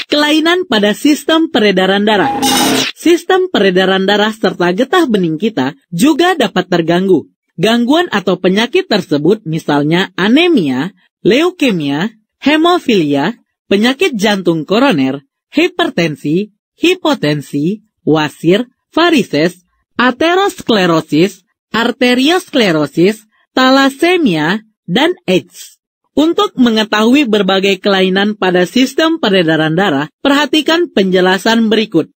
Kelainan pada sistem peredaran darah. Sistem peredaran darah serta getah bening kita juga dapat terganggu. Gangguan atau penyakit tersebut misalnya anemia, leukemia, hemofilia, penyakit jantung koroner, hipertensi, hipotensi, wasir, varises, aterosklerosis, arteriosklerosis, talasemia, dan AIDS. Untuk mengetahui berbagai kelainan pada sistem peredaran darah, perhatikan penjelasan berikut.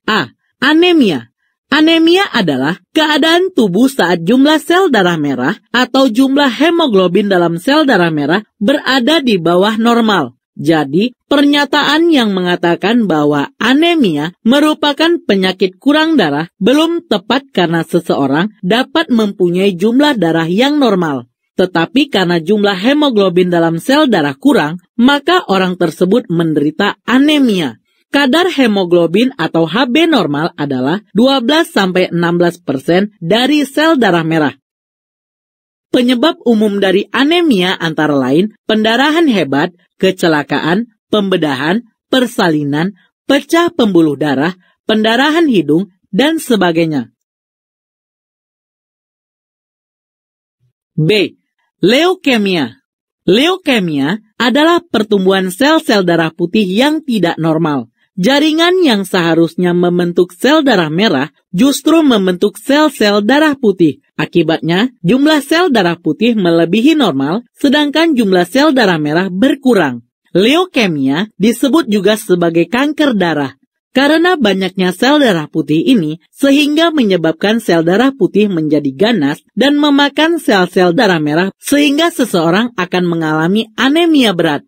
A. Anemia. Anemia adalah keadaan tubuh saat jumlah sel darah merah atau jumlah hemoglobin dalam sel darah merah berada di bawah normal. Jadi, pernyataan yang mengatakan bahwa anemia merupakan penyakit kurang darah belum tepat karena seseorang dapat mempunyai jumlah darah yang normal. Tetapi karena jumlah hemoglobin dalam sel darah kurang, maka orang tersebut menderita anemia. Kadar hemoglobin atau HB normal adalah 12-16% dari sel darah merah. Penyebab umum dari anemia antara lain pendarahan hebat, kecelakaan, pembedahan, persalinan, pecah pembuluh darah, pendarahan hidung, dan sebagainya. B. Leukemia. Leukemia adalah pertumbuhan sel-sel darah putih yang tidak normal. Jaringan yang seharusnya membentuk sel darah merah justru membentuk sel-sel darah putih. Akibatnya, jumlah sel darah putih melebihi normal, sedangkan jumlah sel darah merah berkurang. Leukemia disebut juga sebagai kanker darah. Karena banyaknya sel darah putih ini, sehingga menyebabkan sel darah putih menjadi ganas dan memakan sel-sel darah merah, sehingga seseorang akan mengalami anemia berat.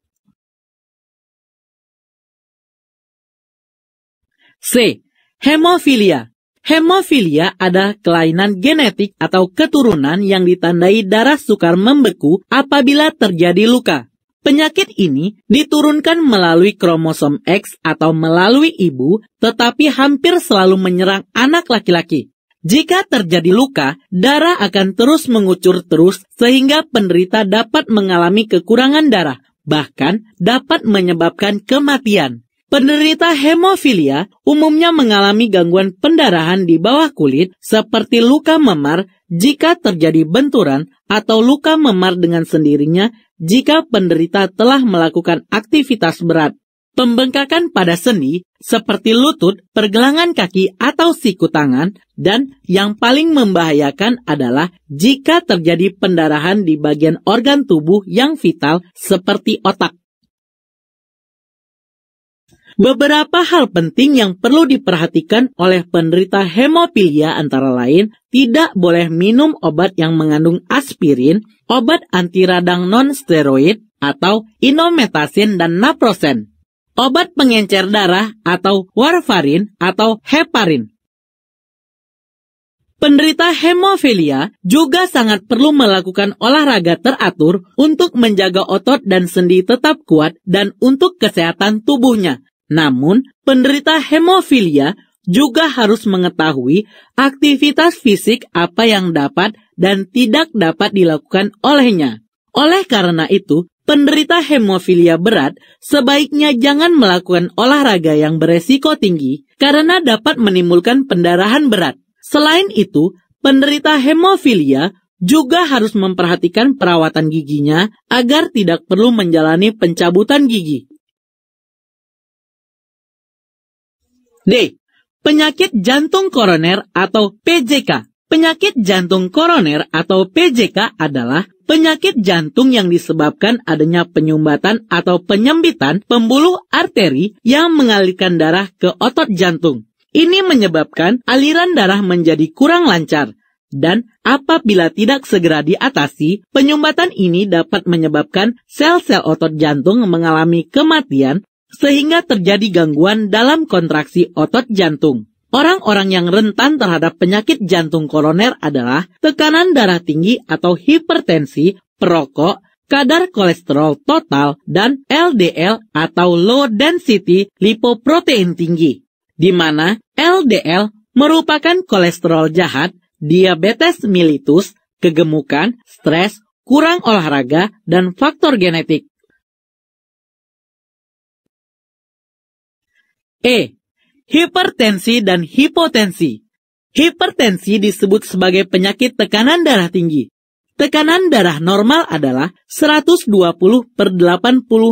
C. Hemofilia. Hemofilia adalah kelainan genetik atau keturunan yang ditandai darah sukar membeku apabila terjadi luka. Penyakit ini diturunkan melalui kromosom X atau melalui ibu, tetapi hampir selalu menyerang anak laki-laki. Jika terjadi luka, darah akan terus mengucur sehingga penderita dapat mengalami kekurangan darah, bahkan dapat menyebabkan kematian. Penderita hemofilia umumnya mengalami gangguan pendarahan di bawah kulit seperti luka memar jika terjadi benturan atau luka memar dengan sendirinya jika penderita telah melakukan aktivitas berat. Pembengkakan pada sendi seperti lutut, pergelangan kaki atau siku tangan, dan yang paling membahayakan adalah jika terjadi pendarahan di bagian organ tubuh yang vital seperti otak. Beberapa hal penting yang perlu diperhatikan oleh penderita hemofilia antara lain, tidak boleh minum obat yang mengandung aspirin, obat anti radang non-steroid, atau inometasin dan naproxen, obat pengencer darah atau warfarin atau heparin. Penderita hemofilia juga sangat perlu melakukan olahraga teratur untuk menjaga otot dan sendi tetap kuat dan untuk kesehatan tubuhnya. Namun, penderita hemofilia juga harus mengetahui aktivitas fisik apa yang dapat dan tidak dapat dilakukan olehnya. Oleh karena itu, penderita hemofilia berat sebaiknya jangan melakukan olahraga yang beresiko tinggi karena dapat menimbulkan pendarahan berat. Selain itu, penderita hemofilia juga harus memperhatikan perawatan giginya agar tidak perlu menjalani pencabutan gigi. D. Penyakit jantung koroner atau PJK. Penyakit jantung koroner atau PJK adalah penyakit jantung yang disebabkan adanya penyumbatan atau penyempitan pembuluh arteri yang mengalirkan darah ke otot jantung. Ini menyebabkan aliran darah menjadi kurang lancar, dan apabila tidak segera diatasi, penyumbatan ini dapat menyebabkan sel-sel otot jantung mengalami kematian, sehingga terjadi gangguan dalam kontraksi otot jantung. Orang-orang yang rentan terhadap penyakit jantung koroner adalah tekanan darah tinggi atau hipertensi, perokok, kadar kolesterol total, dan LDL atau low density lipoprotein tinggi, di mana LDL merupakan kolesterol jahat, diabetes mellitus, kegemukan, stres, kurang olahraga, dan faktor genetik. E. Hipertensi dan hipotensi. Hipertensi disebut sebagai penyakit tekanan darah tinggi. Tekanan darah normal adalah 120/80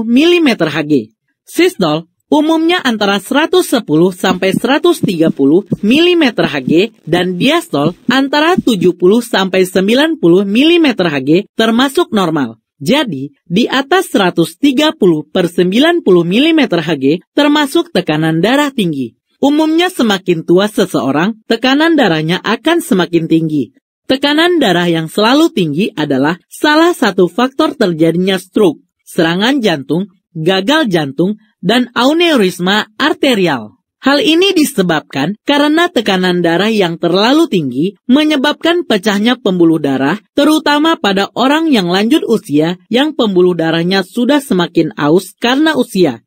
mm Hg. Sistol umumnya antara 110 sampai 130 mm Hg dan diastol antara 70 sampai 90 mm Hg termasuk normal. Jadi, di atas 130/90 mm Hg termasuk tekanan darah tinggi. Umumnya semakin tua seseorang, tekanan darahnya akan semakin tinggi. Tekanan darah yang selalu tinggi adalah salah satu faktor terjadinya stroke, serangan jantung, gagal jantung, dan aneurisma arterial. Hal ini disebabkan karena tekanan darah yang terlalu tinggi menyebabkan pecahnya pembuluh darah, terutama pada orang yang lanjut usia yang pembuluh darahnya sudah semakin aus karena usia.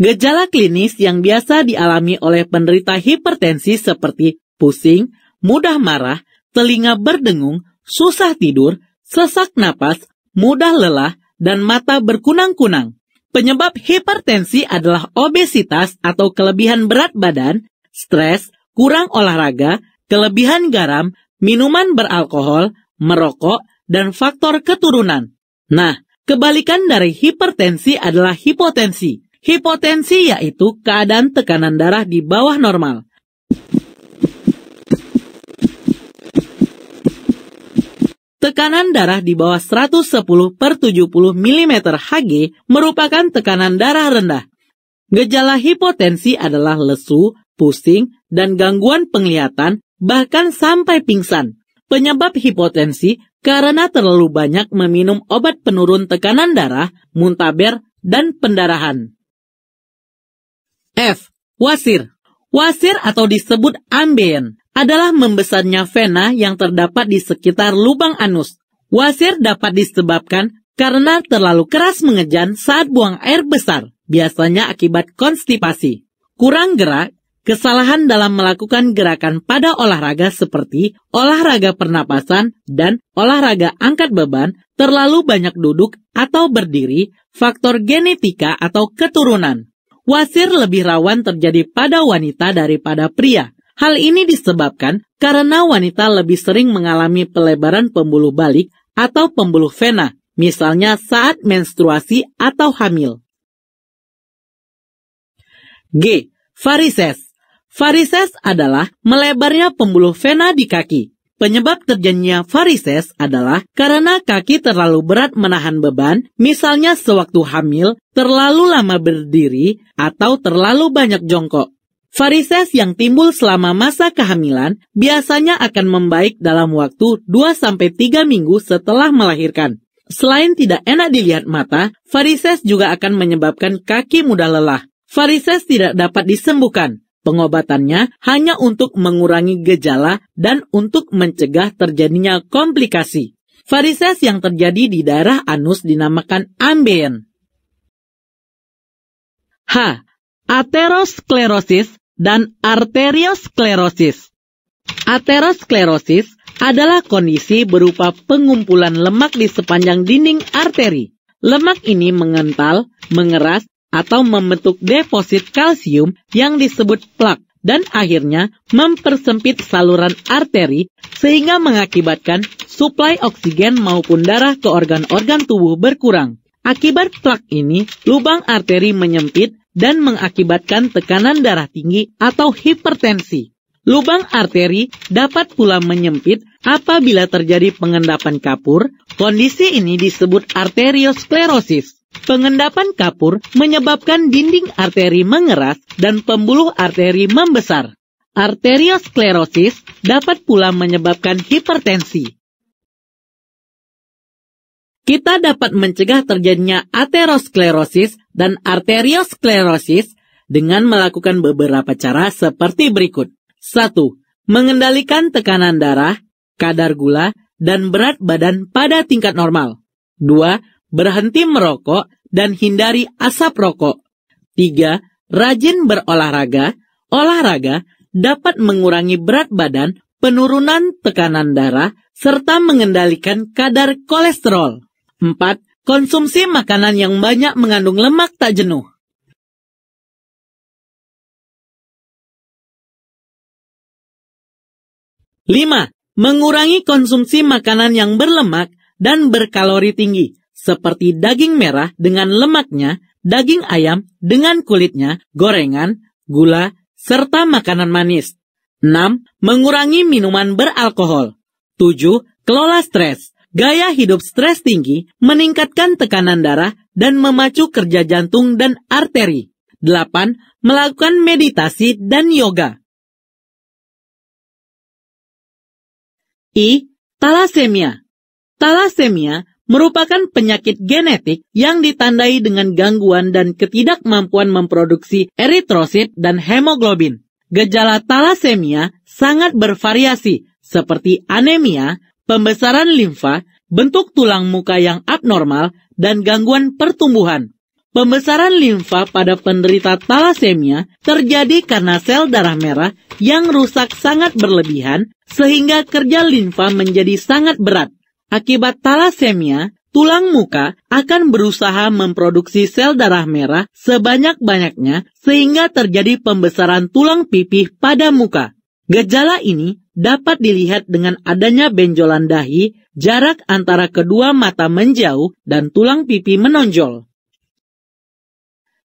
Gejala klinis yang biasa dialami oleh penderita hipertensi seperti pusing, mudah marah, telinga berdengung, susah tidur, sesak napas, mudah lelah, dan mata berkunang-kunang. Penyebab hipertensi adalah obesitas atau kelebihan berat badan, stres, kurang olahraga, kelebihan garam, minuman beralkohol, merokok, dan faktor keturunan. Nah, kebalikan dari hipertensi adalah hipotensi. Hipotensi yaitu keadaan tekanan darah di bawah normal. Tekanan darah di bawah 110/70 mm Hg merupakan tekanan darah rendah. Gejala hipotensi adalah lesu, pusing, dan gangguan penglihatan, bahkan sampai pingsan. Penyebab hipotensi karena terlalu banyak meminum obat penurun tekanan darah, muntaber, dan pendarahan. F. Wasir. Wasir atau disebut ambeien adalah membesarnya vena yang terdapat di sekitar lubang anus. Wasir dapat disebabkan karena terlalu keras mengejan saat buang air besar, biasanya akibat konstipasi. Kurang gerak, kesalahan dalam melakukan gerakan pada olahraga seperti olahraga pernapasan dan olahraga angkat beban, terlalu banyak duduk atau berdiri, faktor genetika atau keturunan. Wasir lebih rawan terjadi pada wanita daripada pria. Hal ini disebabkan karena wanita lebih sering mengalami pelebaran pembuluh balik atau pembuluh vena, misalnya saat menstruasi atau hamil. G. Varises. Varises adalah melebarnya pembuluh vena di kaki. Penyebab terjadinya varises adalah karena kaki terlalu berat menahan beban, misalnya sewaktu hamil, terlalu lama berdiri, atau terlalu banyak jongkok. Varises yang timbul selama masa kehamilan biasanya akan membaik dalam waktu 2-3 minggu setelah melahirkan. Selain tidak enak dilihat mata, varises juga akan menyebabkan kaki mudah lelah. Varises tidak dapat disembuhkan. Pengobatannya hanya untuk mengurangi gejala dan untuk mencegah terjadinya komplikasi. Varises yang terjadi di daerah anus dinamakan ambeien. H. Aterosklerosis dan arteriosklerosis. Aterosklerosis adalah kondisi berupa pengumpulan lemak di sepanjang dinding arteri. Lemak ini mengental, mengeras, atau membentuk deposit kalsium yang disebut plak dan akhirnya mempersempit saluran arteri sehingga mengakibatkan suplai oksigen maupun darah ke organ-organ tubuh berkurang. Akibat plak ini, lubang arteri menyempit dan mengakibatkan tekanan darah tinggi atau hipertensi. Lubang arteri dapat pula menyempit apabila terjadi pengendapan kapur. Kondisi ini disebut arteriosklerosis. Pengendapan kapur menyebabkan dinding arteri mengeras dan pembuluh arteri membesar. Arteriosklerosis dapat pula menyebabkan hipertensi. Kita dapat mencegah terjadinya aterosklerosis dan arteriosklerosis dengan melakukan beberapa cara seperti berikut. 1. Mengendalikan tekanan darah, kadar gula, dan berat badan pada tingkat normal. 2. Berhenti merokok dan hindari asap rokok. 3. Rajin berolahraga. Olahraga dapat mengurangi berat badan, penurunan tekanan darah, serta mengendalikan kadar kolesterol. 4. Konsumsi makanan yang banyak mengandung lemak tak jenuh. 5. Mengurangi konsumsi makanan yang berlemak dan berkalori tinggi, seperti daging merah dengan lemaknya, daging ayam dengan kulitnya, gorengan, gula, serta makanan manis. 6. Mengurangi minuman beralkohol. 7. Kelola stres. Gaya hidup stres tinggi meningkatkan tekanan darah dan memacu kerja jantung dan arteri. 8. Melakukan meditasi dan yoga. Talasemia. Talasemia merupakan penyakit genetik yang ditandai dengan gangguan dan ketidakmampuan memproduksi eritrosit dan hemoglobin. Gejala talasemia sangat bervariasi, seperti anemia, pembesaran limfa, bentuk tulang muka yang abnormal, dan gangguan pertumbuhan. Pembesaran limfa pada penderita talasemia terjadi karena sel darah merah yang rusak sangat berlebihan, sehingga kerja limfa menjadi sangat berat. Akibat talasemia, tulang muka akan berusaha memproduksi sel darah merah sebanyak-banyaknya sehingga terjadi pembesaran tulang pipih pada muka. Gejala ini dapat dilihat dengan adanya benjolan dahi, jarak antara kedua mata menjauh, dan tulang pipi menonjol.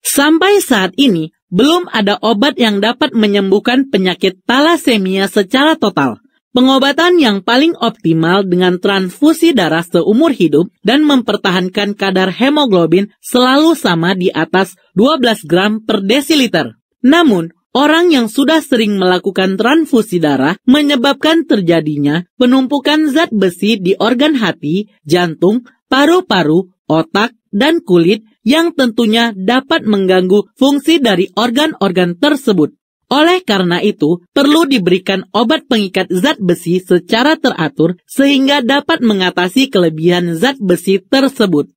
Sampai saat ini, belum ada obat yang dapat menyembuhkan penyakit talasemia secara total. Pengobatan yang paling optimal dengan transfusi darah seumur hidup dan mempertahankan kadar hemoglobin selalu sama di atas 12 gram per desiliter. Namun, orang yang sudah sering melakukan transfusi darah menyebabkan terjadinya penumpukan zat besi di organ hati, jantung, paru-paru, otak, dan kulit yang tentunya dapat mengganggu fungsi dari organ-organ tersebut. Oleh karena itu, perlu diberikan obat pengikat zat besi secara teratur sehingga dapat mengatasi kelebihan zat besi tersebut.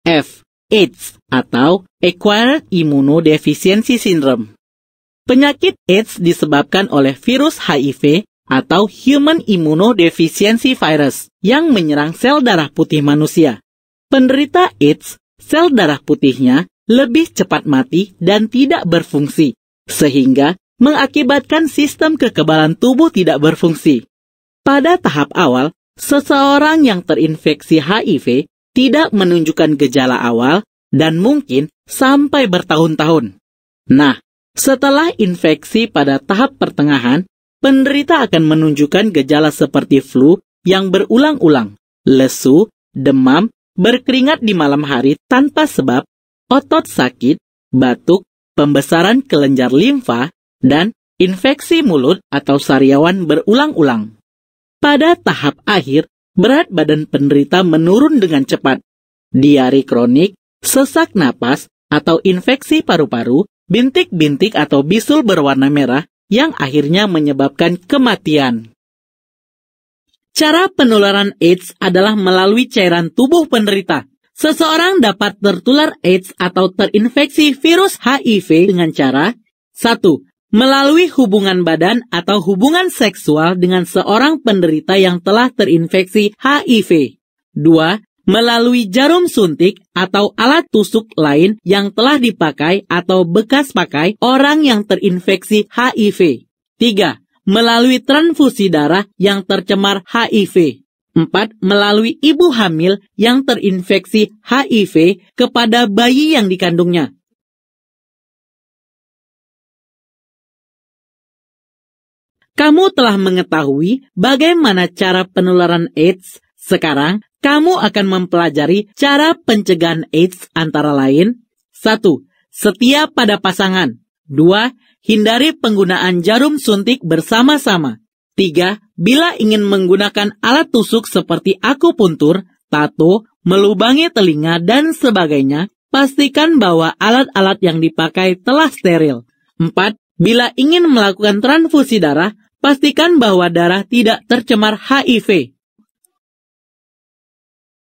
F. AIDS atau Acquired Immunodeficiency Syndrome. Penyakit AIDS disebabkan oleh virus HIV atau Human Immunodeficiency Virus yang menyerang sel darah putih manusia. Penderita AIDS, sel darah putihnya lebih cepat mati dan tidak berfungsi, sehingga mengakibatkan sistem kekebalan tubuh tidak berfungsi. Pada tahap awal, seseorang yang terinfeksi HIV tidak menunjukkan gejala awal dan mungkin sampai bertahun-tahun. Nah, setelah infeksi pada tahap pertengahan, penderita akan menunjukkan gejala seperti flu yang berulang-ulang, lesu, demam, berkeringat di malam hari tanpa sebab, otot sakit, batuk, pembesaran kelenjar limfa, dan infeksi mulut atau sariawan berulang-ulang. Pada tahap akhir, berat badan penderita menurun dengan cepat. Diare kronik, sesak napas, atau infeksi paru-paru, bintik-bintik atau bisul berwarna merah, yang akhirnya menyebabkan kematian. Cara penularan AIDS adalah melalui cairan tubuh penderita. Seseorang dapat tertular AIDS atau terinfeksi virus HIV dengan cara 1. Melalui hubungan badan atau hubungan seksual dengan seorang penderita yang telah terinfeksi HIV. 2. Melalui jarum suntik atau alat tusuk lain yang telah dipakai atau bekas pakai orang yang terinfeksi HIV. 3. Melalui transfusi darah yang tercemar HIV. 4. Melalui ibu hamil yang terinfeksi HIV kepada bayi yang dikandungnya. Kamu telah mengetahui bagaimana cara penularan AIDS. Sekarang, kamu akan mempelajari cara pencegahan AIDS antara lain 1. Setia pada pasangan. 2. Hindari penggunaan jarum suntik bersama-sama. 3. Bila ingin menggunakan alat tusuk seperti akupuntur, tato, melubangi telinga, dan sebagainya, pastikan bahwa alat-alat yang dipakai telah steril. 4. Bila ingin melakukan transfusi darah, pastikan bahwa darah tidak tercemar HIV.